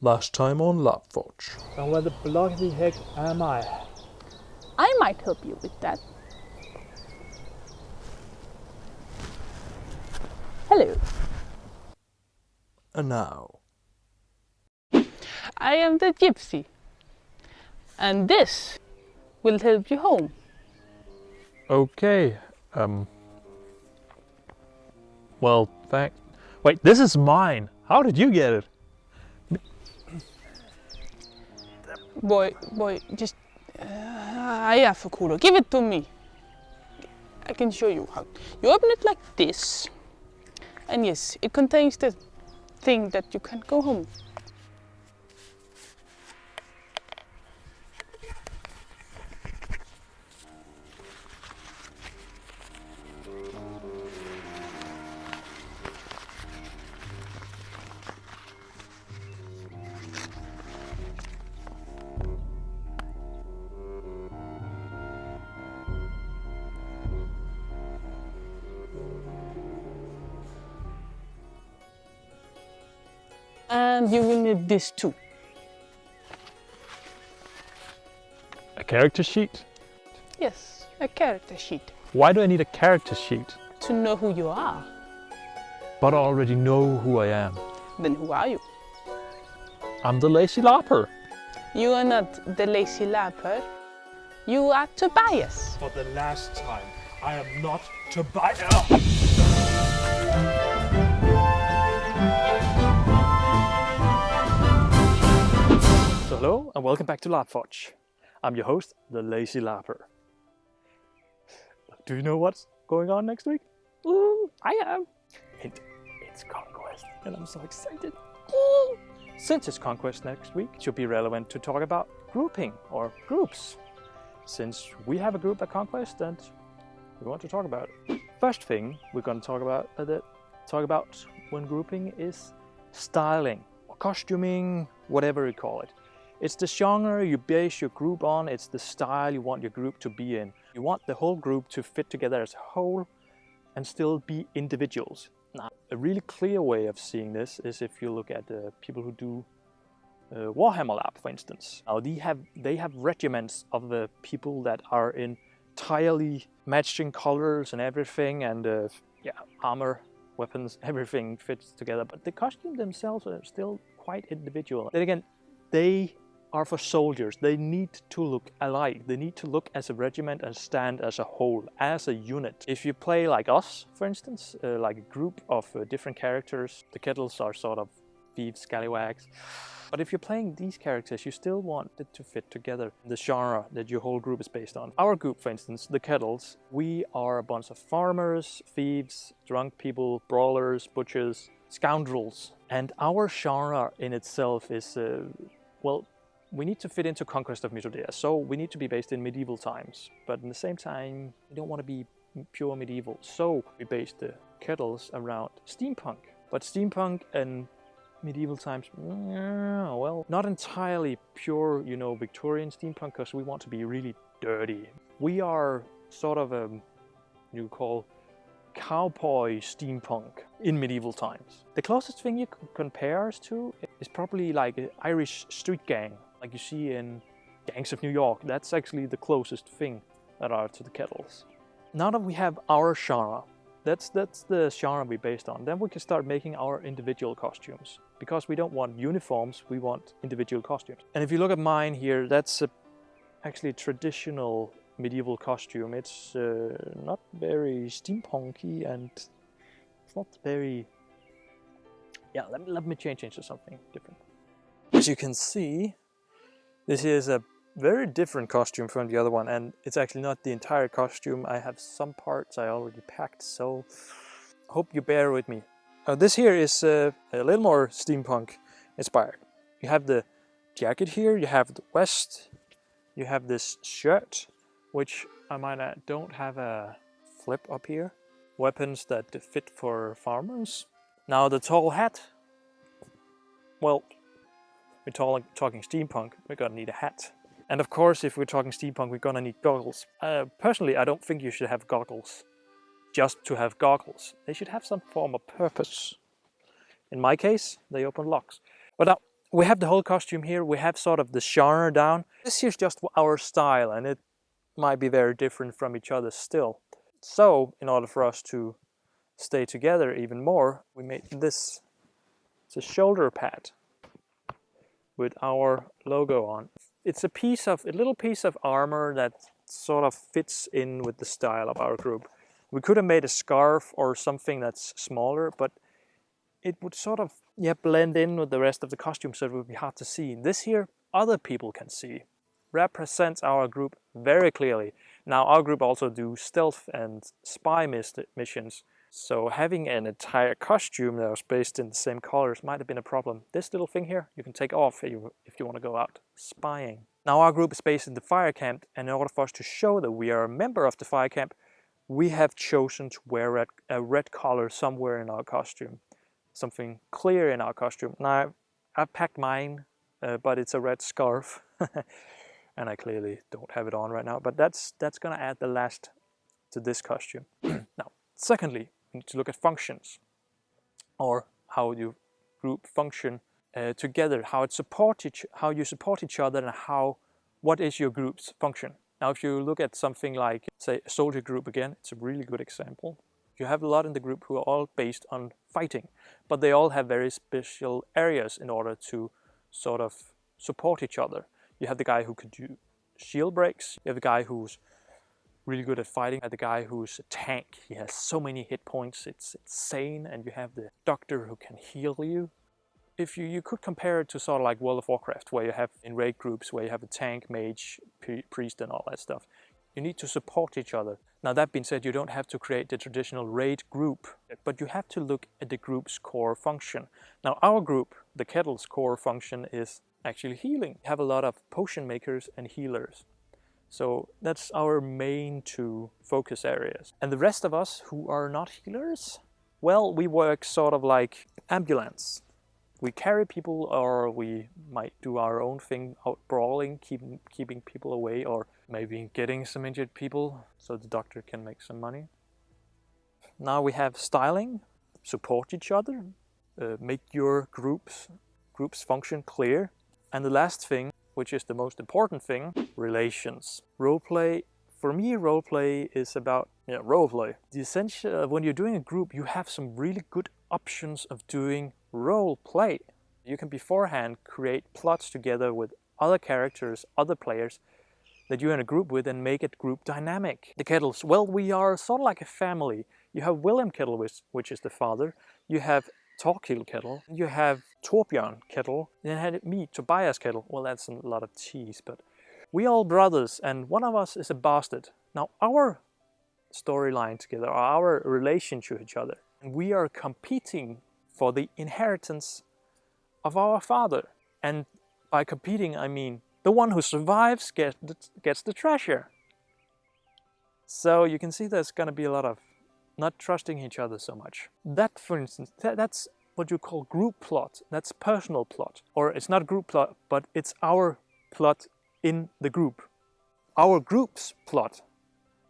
Last time on LARPforge. And where the bloody heck am I? I might help you with that. Hello. And now. I am the gypsy. And this will help you home. Okay. Well, thanks. Wait, this is mine. How did you get it? Boy, just... yeah, for cooler. Give it to me. I can show you how. You open it like this. And yes, it contains the thing that you can go home. And you will need this too. A character sheet? Yes, a character sheet. Why do I need a character sheet? To know who you are. But I already know who I am. Then who are you? I'm the LazyLarper. You are not the LazyLarper. You are Tobias. For the last time, I am not Tobias. So hello and welcome back to LARPforge. I'm your host, the LazyLarper. Do you know what's going on next week? I am. It's Conquest and I'm so excited. Since it's Conquest next week, it should be relevant to talk about grouping or groups. Since we have a group at Conquest and we want to talk about it. First thing we're going to talk about when grouping is styling or costuming, whatever you call it. It's the genre you base your group on, it's the style you want your group to be in. You want the whole group to fit together as a whole and still be individuals. Now, a really clear way of seeing this is if you look at people who do Warhammer LARP, for instance. Now, they have regiments of the people that are entirely matching colors and everything, and armor, weapons, everything fits together. But the costumes themselves are still quite individual. Then again, they are for soldiers. They need to look alike. They need to look as a regiment and stand as a whole, as a unit. If you play like us, for instance, like a group of different characters, the Kettles are sort of thieves, scallywags. But if you're playing these characters, you still want it to fit together, the genre that your whole group is based on. Our group, for instance, the Kettles, we are a bunch of farmers, thieves, drunk people, brawlers, butchers, scoundrels. And our genre in itself is, we need to fit into Conquest of Mythodea, so we need to be based in medieval times. But at the same time, we don't want to be pure medieval. So we based the Kettles around steampunk. But steampunk and medieval times, well, not entirely pure, Victorian steampunk, because we want to be really dirty. We are sort of you call cowboy steampunk in medieval times. The closest thing you can compare us to is probably like an Irish street gang, like you see in Gangs of New York. That's actually the closest thing that are to the Kettles. Now that we have our genre, that's the genre we based on, then we can start making our individual costumes. Because we don't want uniforms, we want individual costumes. And if you look at mine here, that's actually a traditional medieval costume. It's not very steampunky and it's not very... Yeah, let me change into something different. As you can see, this is a very different costume from the other one, and it's actually not the entire costume. I have some parts I already packed, so hope you bear with me. This here is a little more steampunk inspired. You have the jacket here, you have the vest, you have this shirt, which I might add don't have a flip up here. Weapons that fit for farmers. Now the tall hat, well, we're talking steampunk, we're gonna need a hat. And of course, if we're talking steampunk, we're gonna need goggles. Personally, I don't think you should have goggles just to have goggles. They should have some form of purpose. In my case, they open locks. But now, we have the whole costume here. We have sort of the genre down. This here's just our style, and it might be very different from each other still. So in order for us to stay together even more, we made this. It's a shoulder pad with our logo on. It's a little piece of armor that sort of fits in with the style of our group. We could have made a scarf or something that's smaller, but it would sort of blend in with the rest of the costume, so it would be hard to see. This here, other people can see. Represents our group very clearly. Now our group also do stealth and spy missions, so having an entire costume that was based in the same colors might have been a problem. This little thing here you can take off if you want to go out spying. Now our group is based in the fire camp, and in order for us to show that we are a member of the fire camp, we have chosen to wear a red collar somewhere in our costume. Something clear in our costume. Now I've packed mine, but it's a red scarf. And I clearly don't have it on right now, but that's gonna add the last to this costume. Now, secondly, we need to look at functions, or how you group function together, how you support each other, and what is your group's function. Now, if you look at something like, say, a soldier group again, it's a really good example. You have a lot in the group who are all based on fighting, but they all have very special areas in order to sort of support each other. You have the guy who could do shield breaks. You have the guy who's really good at fighting. You have the guy who's a tank. He has so many hit points, it's insane. And you have the doctor who can heal you. If you could compare it to sort of like World of Warcraft, where you have in raid groups where you have a tank, mage, priest, and all that stuff. You need to support each other. Now that being said, you don't have to create the traditional raid group, but you have to look at the group's core function. Now our group, the Kettles' core function is actually healing. We have a lot of potion makers and healers. So that's our main two focus areas. And the rest of us who are not healers, well, we work sort of like ambulance. We carry people, or we might do our own thing out brawling, keeping people away, or maybe getting some injured people so the doctor can make some money. Now we have styling, support each other, make your group's function clear. And the last thing, which is the most important thing, relations. Roleplay, for me, roleplay is about roleplay. The essential, when you're doing a group, you have some really good options of doing role play. You can beforehand create plots together with other characters, other players that you're in a group with, and make it group dynamic. The Kettles, well, we are sort of like a family. You have William Kettle, which is the father. You have Torkild Kettle. You have Torbjörn Kettle. Then had me, Tobias Kettle. Well, that's a lot of cheese, but we all brothers, and one of us is a bastard. Now our storyline together, or our relation to each other, and we are competing for the inheritance of our father. And by competing, I mean the one who survives gets the treasure. So you can see there's going to be a lot of not trusting each other so much. That, for instance, that's what you call group plot. That's personal plot. Or it's not group plot, but it's our plot in the group. Our group's plot.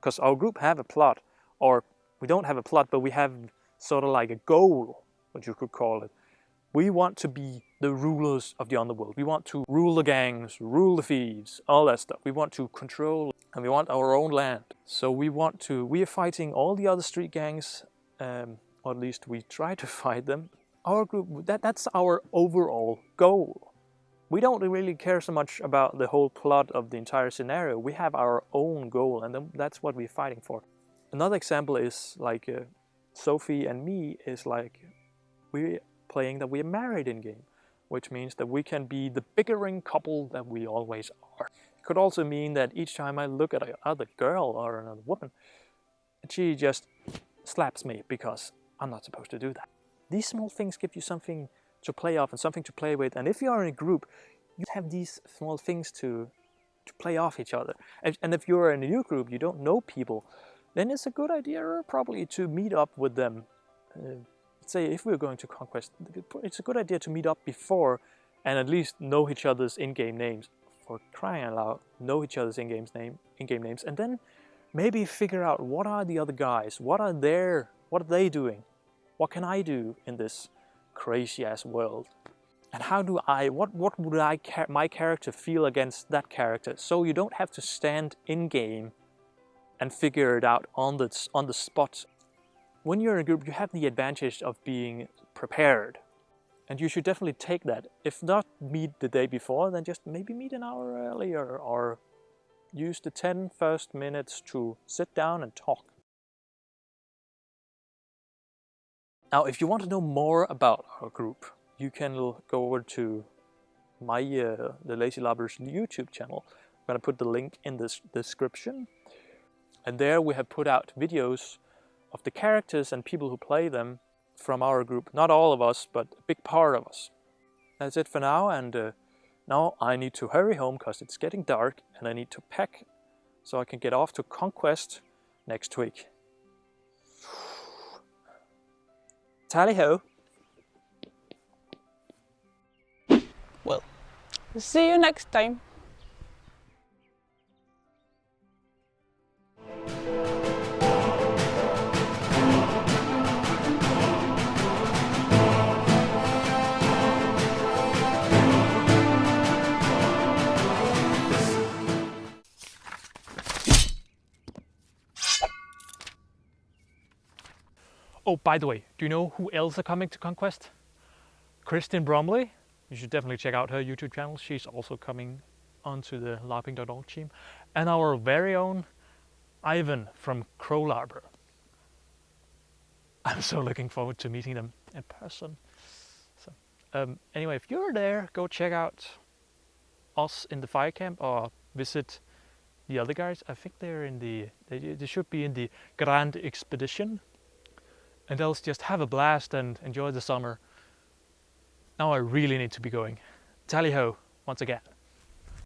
Because our group have a plot. Or we don't have a plot, but we have sort of like a goal, what you could call it. We want to be the rulers of the underworld. We want to rule the gangs, rule the thieves, all that stuff. We want to control, and we want our own land. So we are fighting all the other street gangs, or at least we try to fight them. Our group, that's our overall goal. We don't really care so much about the whole plot of the entire scenario. We have our own goal, and that's what we're fighting for. Another example is like Sophie and me is like we're playing that we're married in game, which means that we can be the bickering couple that we always are. It could also mean that each time I look at another girl or another woman, she just slaps me because I'm not supposed to do that. These small things give you something to play off and something to play with, and if you are in a group, you have these small things to play off each other. And if you're in a new group, you don't know people, then it's a good idea probably to meet up with them. Say if we're going to Conquest, it's a good idea to meet up before and at least know each other's in-game names. For crying out loud, know each other's in-game names, and then maybe figure out what are the other guys, what are they doing, what can I do in this crazy ass world. And how do what would my character feel against that character? So you don't have to stand in game and figure it out on the spot. When you're in a group, you have the advantage of being prepared. And you should definitely take that. If not meet the day before, then just maybe meet an hour earlier, or use the 10 first minutes to sit down and talk. Now, if you want to know more about our group, you can go over to my the LazyLarper's YouTube channel. I'm going to put the link in the description. And there we have put out videos of the characters and people who play them from our group. Not all of us, but a big part of us. That's it for now, and now I need to hurry home because it's getting dark and I need to pack so I can get off to Conquest next week. Tally-ho! Well, see you next time. Oh, by the way, do you know who else are coming to Conquest? Kristen Bromley. You should definitely check out her YouTube channel. She's also coming onto the LARPing.org team. And our very own Ivan from LazyLarper. I'm so looking forward to meeting them in person. So, anyway, if you're there, go check out us in the fire camp or visit the other guys. I think they're in they should be in the Grand Expedition. And else just have a blast and enjoy the summer. Now I really need to be going. Tally-ho once again.